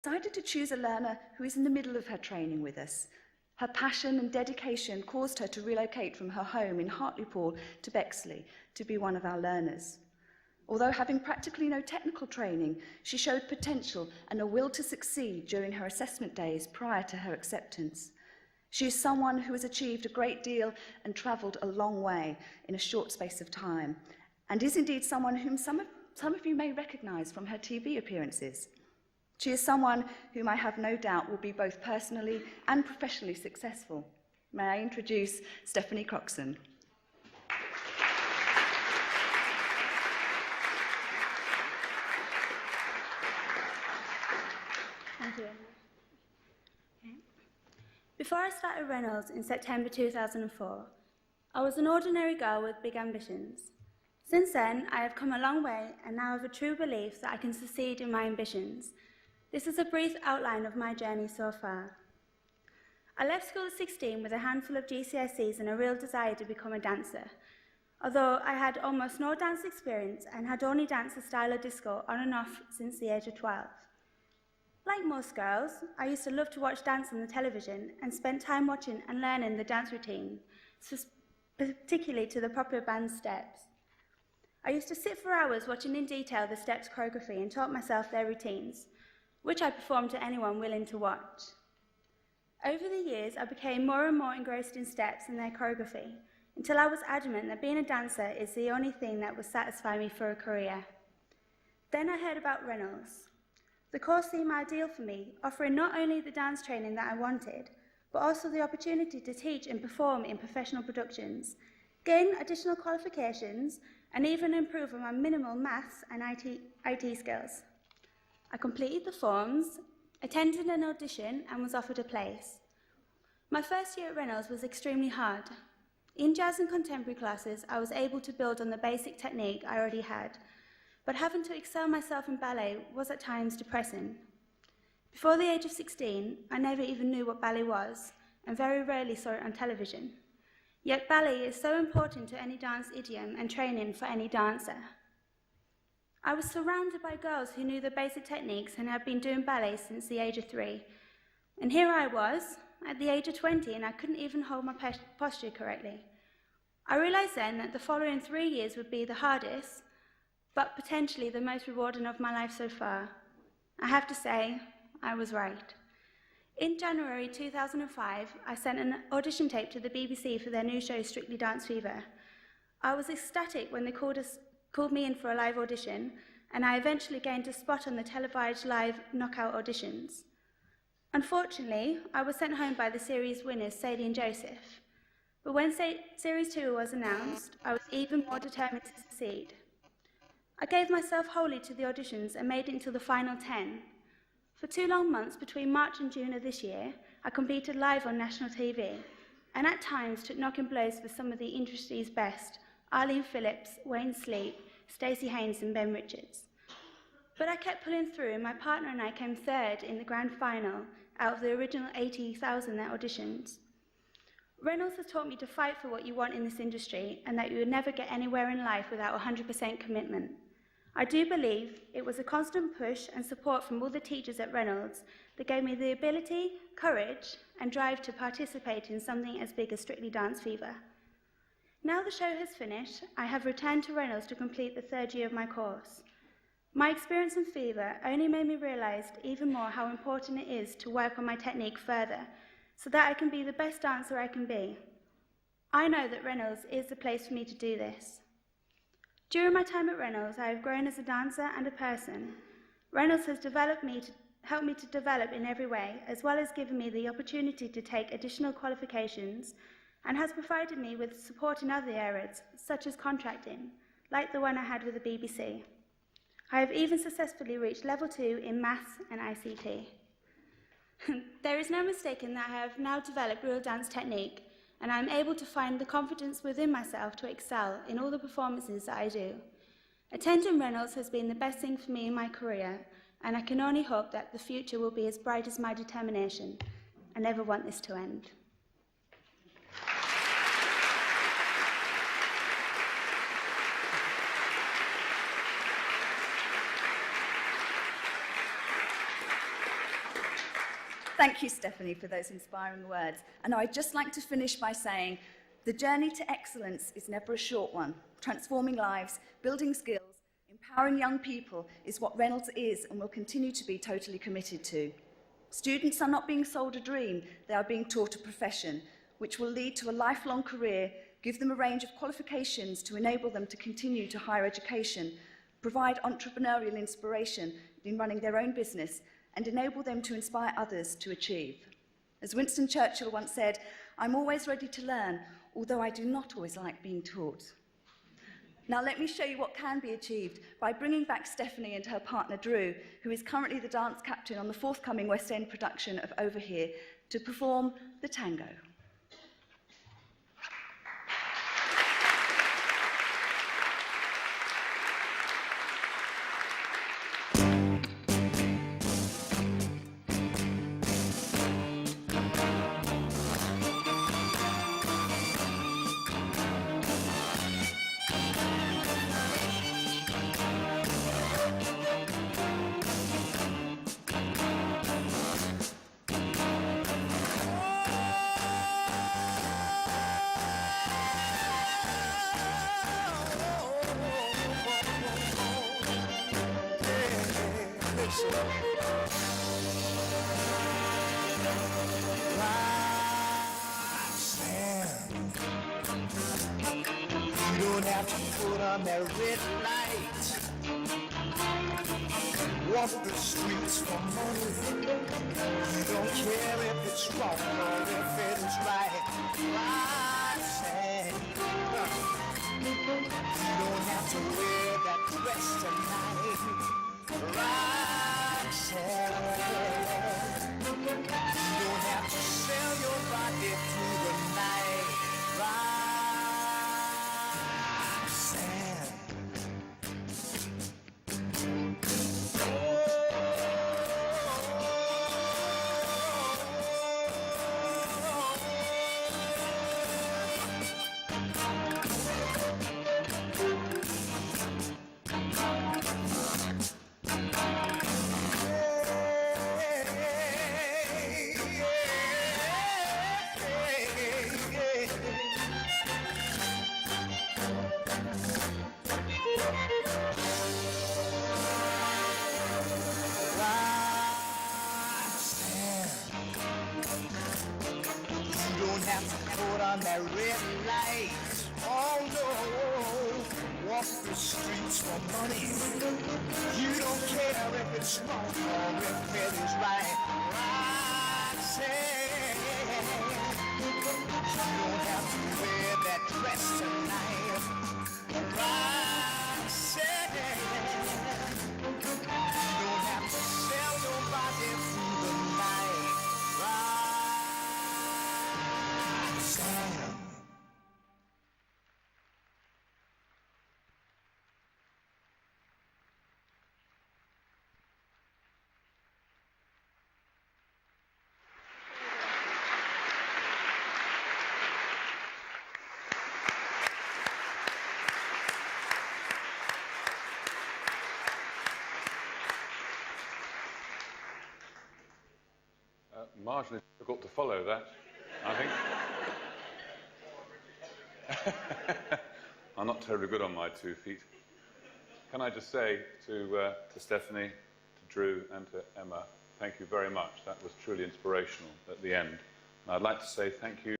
decided to choose a learner who is in the middle of her training with us. Her passion and dedication caused her to relocate from her home in Hartlepool to Bexley to be one of our learners. Although having practically no technical training, she showed potential and a will to succeed during her assessment days prior to her acceptance. She is someone who has achieved a great deal and travelled a long way in a short space of time, and is indeed someone whom some of you may recognise from her TV appearances. She is someone whom I have no doubt will be both personally and professionally successful. May I introduce Stephanie Croxon. Thank you. Okay. Before I started Reynolds in September 2004, I was an ordinary girl with big ambitions. Since then, I have come a long way and now have a true belief that I can succeed in my ambitions. This is a brief outline of my journey so far. I left school at 16 with a handful of GCSEs and a real desire to become a dancer. Although I had almost no dance experience and had only danced the style of disco on and off since the age of 12. Like most girls, I used to love to watch dance on the television and spent time watching and learning the dance routine, particularly to the proper band steps. I used to sit for hours watching in detail the steps choreography and taught myself their routines, which I performed to anyone willing to watch. Over the years, I became more and more engrossed in steps and their choreography, until I was adamant that being a dancer is the only thing that would satisfy me for a career. Then I heard about Reynolds. The course seemed ideal for me, offering not only the dance training that I wanted, but also the opportunity to teach and perform in professional productions, gain additional qualifications, and even improve on my minimal maths and IT skills. I completed the forms, attended an audition, and was offered a place. My first year at Reynolds was extremely hard. In jazz and contemporary classes, I was able to build on the basic technique I already had, but having to excel myself in ballet was at times depressing. Before the age of 16, I never even knew what ballet was, and very rarely saw it on television. Yet ballet is so important to any dance idiom and training for any dancer. I was surrounded by girls who knew the basic techniques and had been doing ballet since the age of 3. And here I was, at the age of 20, and I couldn't even hold my posture correctly. I realised then that the following 3 years would be the hardest, but potentially the most rewarding of my life so far. I have to say, I was right. In January 2005, I sent an audition tape to the BBC for their new show, Strictly Dance Fever. I was ecstatic when they called me in for a live audition, and I eventually gained a spot on the televised live knockout auditions. Unfortunately, I was sent home by the series winners, Sadie and Joseph. But when Series 2 was announced, I was even more determined to succeed. I gave myself wholly to the auditions and made it into the final 10. For 2 long months between March and June of this year, I competed live on national TV, and at times took knocking blows for some of the industry's best, Arlene Phillips, Wayne Sleep, Stacey Haynes and Ben Richards. But I kept pulling through, and my partner and I came 3rd in the grand final out of the original 80,000 that auditioned. Reynolds has taught me to fight for what you want in this industry and that you would never get anywhere in life without 100% commitment. I do believe it was a constant push and support from all the teachers at Reynolds that gave me the ability, courage and drive to participate in something as big as Strictly Dance Fever. Now the show has finished, I have returned to Reynolds to complete the 3rd year of my course. My experience in Fever only made me realise even more how important it is to work on my technique further so that I can be the best dancer I can be. I know that Reynolds is the place for me to do this. During my time at Reynolds, I have grown as a dancer and a person. Reynolds has helped me to develop in every way, as well as giving me the opportunity to take additional qualifications, and has provided me with support in other areas, such as contracting, like the one I had with the BBC. I have even successfully reached level 2 in maths and ICT. There is no mistaking that I have now developed real dance technique, and I am able to find the confidence within myself to excel in all the performances that I do. Attending Reynolds has been the best thing for me in my career, and I can only hope that the future will be as bright as my determination. I never want this to end. Thank you, Stephanie, for those inspiring words. And I'd just like to finish by saying, the journey to excellence is never a short one. Transforming lives, building skills, empowering young people is what Reynolds is and will continue to be totally committed to. Students are not being sold a dream, they are being taught a profession, which will lead to a lifelong career, give them a range of qualifications to enable them to continue to higher education, provide entrepreneurial inspiration in running their own business, and enable them to inspire others to achieve. As Winston Churchill once said, "I'm always ready to learn, although I do not always like being taught." Now let me show you what can be achieved by bringing back Stephanie and her partner Drew, who is currently the dance captain on the forthcoming West End production of Over Here, to perform the tango. You don't have to put on that red light, walk the streets for money. You don't care if it's wrong or if it's right. Roxanne, you don't have to wear that dress tonight. Roxanne, you don't have to sell your body through the night. Put on that red light. Oh no, walk the streets for money. You don't care if it's wrong or if it is right. Roxanne, you don't have to wear that dress tonight. Roxanne, you don't have to sell your body through the night. Marginally difficult to follow that, I think. I'm not terribly good on my 2 feet. Can I just say to Stephanie, to Drew and to Emma, thank you very much. That was truly inspirational at the end. And I'd like to say thank you